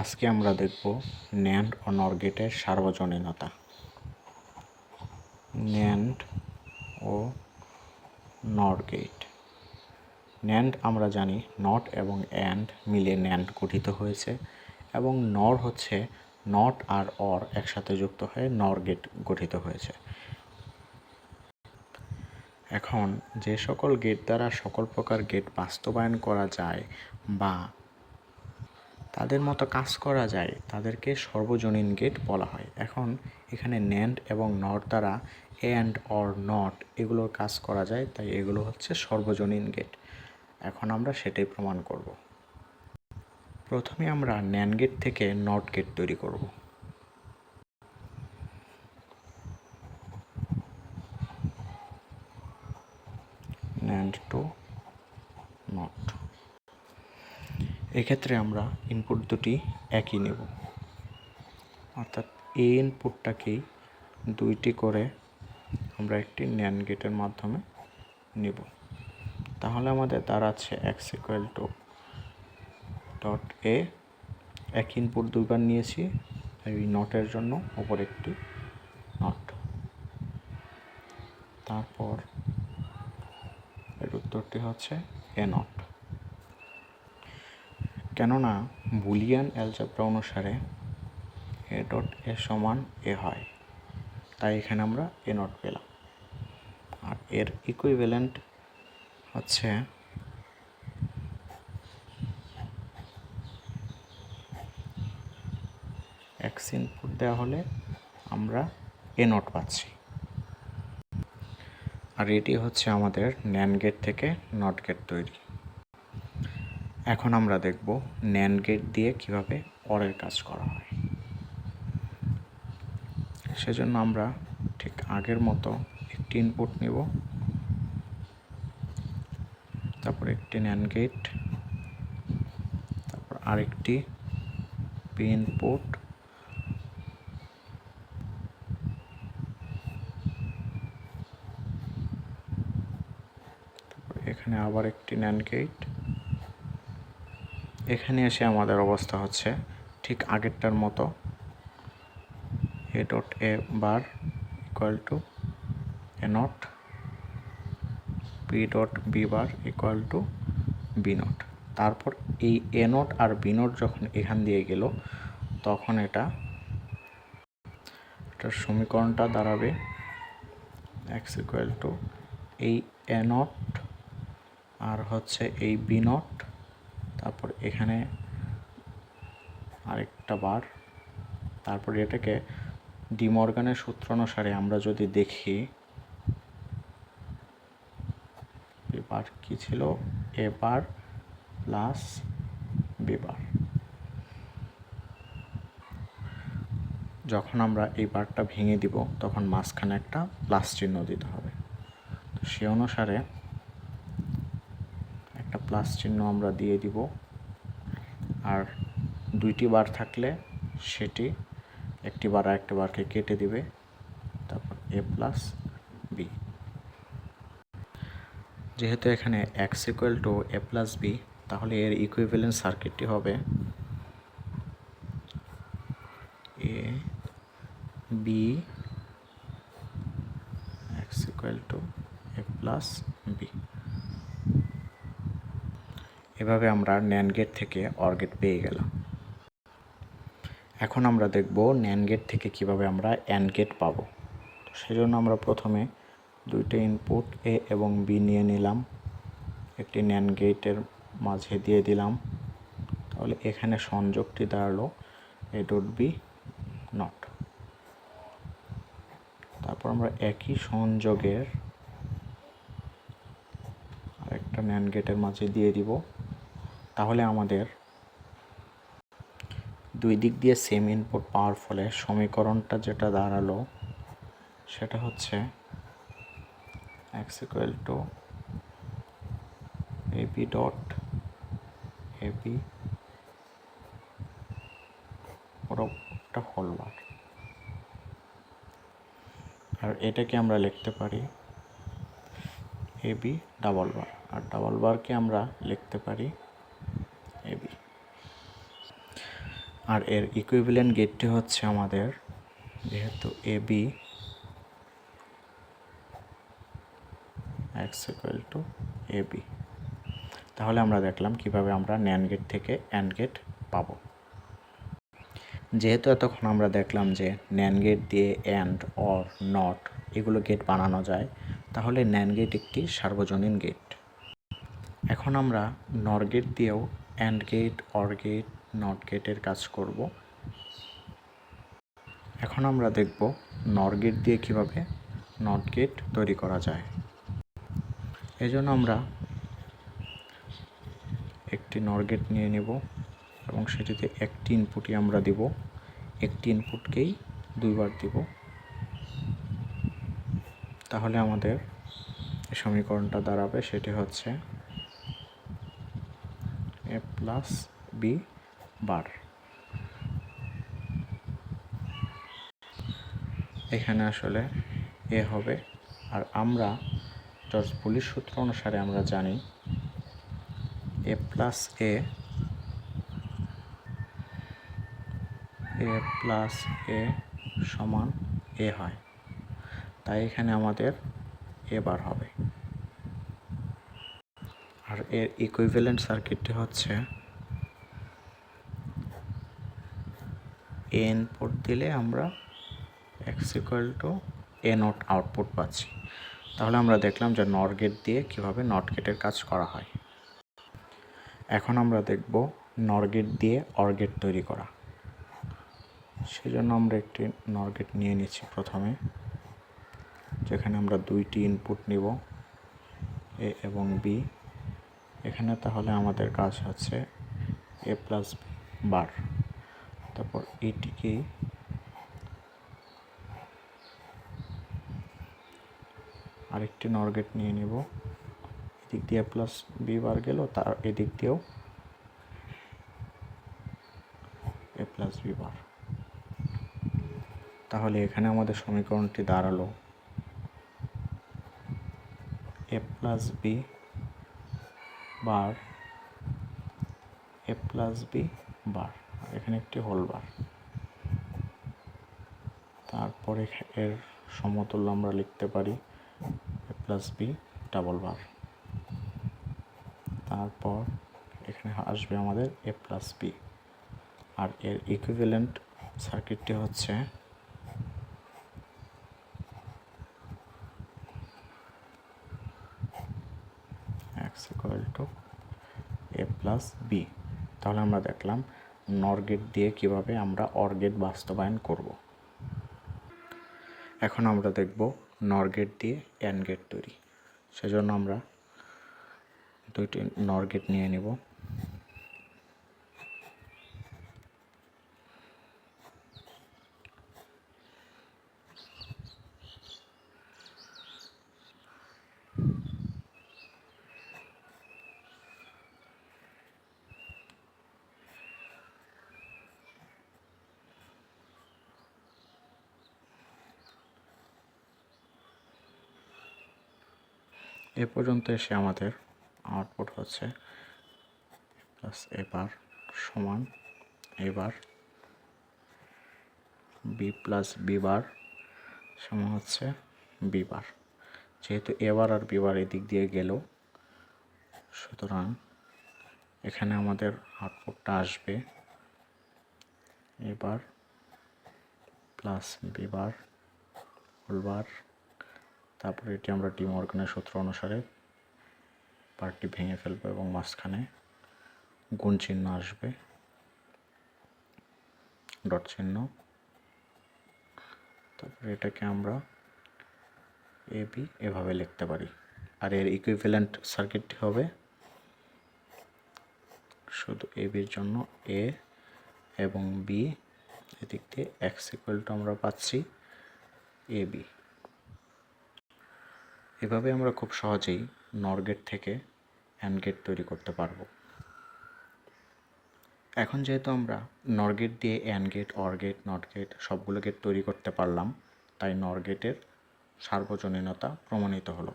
আজকে আমরা দেখব ন্যান্ড ও নর গেটের সার্বজনীনতা। ন্যান্ড ও নর গেট। ন্যান্ড আমরা জানি নট এবং অ্যান্ড মিলে ন্যান্ড গঠিত হয়েছে, এবং নর হচ্ছে নট আর অর একসাথে যুক্ত হয়ে নর গেট গঠিত হয়েছে। এখন যে সকল গেট দ্বারা সকল প্রকার গেট বাস্তবায়ন করা যায় বা তাদের মতো কাজ করা যায় তাদেরকে সর্বজনীন গেট বলা হয়। এখন এখানে ন্যান্ড এবং নট দ্বারা অ্যান্ড অর নট এগুলোর কাজ করা যায়, তাই এগুলো হচ্ছে সর্বজনীন গেট। এখন আমরা সেটাই প্রমাণ করব। প্রথমে আমরা ন্যান্ড গেট থেকে নট গেট তৈরি করব। NAND to NOT. এক্ষেত্রে আমরা ইনপুট দুটি একই নেব, অর্থাৎ এই ইনপুটটাকেই দুইটি করে আমরা একটি ন্যান্ড গেটের মাধ্যমে নেব। তাহলে আমাদের দাঁড়াচ্ছে x equal two dot A. এক ইনপুট দুইবার নিয়েছি, এই নটের জন্য ওপর একটি নট। তারপর এর উত্তরটি হচ্ছে এ নট। কেননা বুলিয়ান অ্যালজেব্রা অনুসারে এ ডট এ সমান এ হয়, তাই এখানে আমরা এ নট পেলাম। আর এর ইকুইভ্যালেন্ট হচ্ছে এক্স ইনপুট দেওয়া হলে আমরা এ নট পাচ্ছি। আর এটি হচ্ছে আমাদের ন্যান্ড গেট থেকে নট গেট তৈরি। এখন আমরা দেখব ন্যান্ড গেট দিয়ে কিভাবে অরের কাজ করা হয়। সেজন্য আমরা ঠিক আগের মতো একটি ইনপুট নেব, তারপর একটি ন্যান্ড গেট, তারপর আরেকটি পি ইনপুট, তারপর এখানে আবার একটি ন্যান্ড গেট। এখানে এসে আমাদের অবস্থা হচ্ছে ঠিক আগেরটার মতো, A dot A bar equal to A NOT, B dot B bar equal to B NOT. তারপর এই এ নট আর বি নট যখন এখান দিয়ে গেল, তখন এটার সমীকরণটা দাঁড়াবে এক্স ইকুয়াল টু এই এ নট আর হচ্ছে এই বি নট, তারপর এখানে আরেকটা বার। তারপর এটাকে ডি মর্গানের সূত্র অনুসারে আমরা যদি দেখি, বার কি ছিল, এ বার প্লাস বি বার। যখন আমরা এই বারটা ভেঙে দিব তখন মাঝখানে একটা প্লাস চিহ্ন দিতে হবে, তো সে অনুসারে একটা প্লাস চিহ্ন আমরা দিয়ে দিব। আর দুইটি বার থাকলে সেটি একটি বার আর একটি বারকে কেটে দিবে, তারপর এ প্লাস বি। যেহেতু এখানে X equal to A plus B, তাহলে এর ইকুইভ্যালেন্ট সার্কিটটি হবে A B X equal to A plus B. এভাবে আমরা ন্যান্ড গেট থেকে অর গেট পেয়ে গেলাম। এখন আমরা দেখব ন্যান্ড গেট থেকে কিভাবে আমরা অ্যান্ড গেট পাবো। সেজন্য আমরা প্রথমে দুইটা ইনপুট এ এবং বি নিয়ে নিলাম, একটি ন্যান্ড গেটের মাঝে দিয়ে দিলাম। তাহলে এখানে সংযোগটি দাঁড়ালো এ ডট বি নট। তারপর আমরা একই সংযোগের আরেকটা ন্যান্ড গেটের মাঝে দিয়ে দিব। তাহলে আমাদের দুই দিক দিয়ে সেম ইনপুট পাওয়ার ফলে সমীকরণটা যেটা দাঁড়ালো সেটা হচ্ছে X equal to A B dot A B একটা হোল বার। আর এটাকে আমরা লিখতে পারি এ বি ডাবল বার, আর ডাবল বারকে আমরা লিখতে পারি এ বি। আর এর ইকুইভ্যালেন্ট গেটটি হচ্ছে আমাদের, যেহেতু A B X equal to A B, তাহলে আমরা দেখলাম কিভাবে আমরা ন্যান্ড গেট থেকে অ্যান্ড গেট পাবো। যেহেতু এতক্ষণ আমরা দেখলাম যে ন্যান্ড গেট দিয়ে অ্যান্ড, অর, নট এগুলো গেট বানানো যায়, তাহলে ন্যান্ড গেট একটি সার্বজনীন গেট। এখন আমরা নর গেট দিয়েও AND gate, OR gate, NOT গেটের কাজ করব। এখন আমরা দেখব নর গেট দিয়ে কিভাবে নট গেট তৈরি করা যায়। এজন্য আমরা একটি নর গেট নিয়ে নেব এবং সেটিতে একটি ইনপুটই আমরা দিব, একটি ইনপুটকেই দুইবার দিব। তাহলে আমাদের সমীকরণটা দাঁড়াবে, সেটি হচ্ছে এ প্লাস বি বার। এখানে আসলে এ হবে, আর আমরা জর্জ বুলির সূত্র অনুসারে আমরা জানি এ প্লাস এ প্লাস এ সমান এ হয়, তাই এখানে আমাদের এ বার হবে। আর এর ইকুইভ্যালেন্ট সার্কিটটি হচ্ছে এ ইনপুট দিলে আমরা x equal to A not output পাচ্ছি। তাহলে আমরা দেখলাম যে নর গেট দিয়ে কিভাবে নট গেটের কাজ করা হয়। এখন আমরা দেখব নর গেট দিয়ে অর গেট তৈরি করা। সেজন্য আমরা একটি নর গেট নিয়ে নিচ্ছি প্রথমে, যেখানে আমরা দুইটি ইনপুট নিব, এ এবং বি। এখানে তাহলে আমাদের কাজ হচ্ছে এ প্লাস বার, তারপর এটিকে আরেকটি নর গেট নিয়ে নিব, এদিক দিয়ে প্লাস বি বার গেল, তার এদিক দিয়েও এ প্লাস বি বার। তাহলে এখানে আমাদের সমীকরণটি দাঁড়ালো এ প্লাস বি বার এ প্লাস বি বার, এখানে একটি হোল বার। তারপরে এর সমতুল্য আমরা লিখতে পারি এ প্লাস বি ডাবল বার। তারপর এখানে আসবে আমাদের এ প্লাস বি, আর এর ইকুইভ্যালেন্ট সার্কিটটি হচ্ছে X equal to A plus B. তাহলে আমরা দেখলাম নর গেট দিয়ে কিভাবে আমরা অর গেট বাস্তবায়ন করব। এখন আমরা দেখব নর গেট দিয়ে অ্যান্ড গেট তৈরি। সেজন্য আমরা দুইটি নর গেট নিয়ে নেব। এ পর্যন্ত এসে আমাদের আউটপুট হচ্ছে প্লাস এ বার সমান এ বার, বি প্লাস বি বার সমান হচ্ছে বি বার। যেহেতু এ বার আর বি বার এদিক দিয়ে গেল, সুতরাং এখানে আমাদের আউটপুটটা আসবে A bar plus B bar whole bar. তারপরে এটি আমরা ডি মর্গানের সূত্র অনুসারে পার্টটি ভেঙে ফেলবো এবং মাঝখানে গুণ চিহ্ন আসবে, ডট চিহ্ন। তারপরে এটাকে আমরা এ বি এভাবে লিখতে পারি। আর এর ইকুইভ্যালেন্ট সার্কিটটি হবে শুধু এ বির জন্য এ এবং বি, এদিক দিয়ে এক্স ইকুয়াল টু আমরা পাচ্ছি এ বি। এভাবে আমরা খুব সহজেই নর গেট থেকে অ্যান্ড গেট তৈরি করতে পারবো। এখন যেহেতু আমরা নর গেট দিয়ে AND gate, OR gate, NOT gate সবগুলো গেট তৈরি করতে পারলাম, তাই নর গেটের সার্বজনীনতা প্রমাণিত হলো।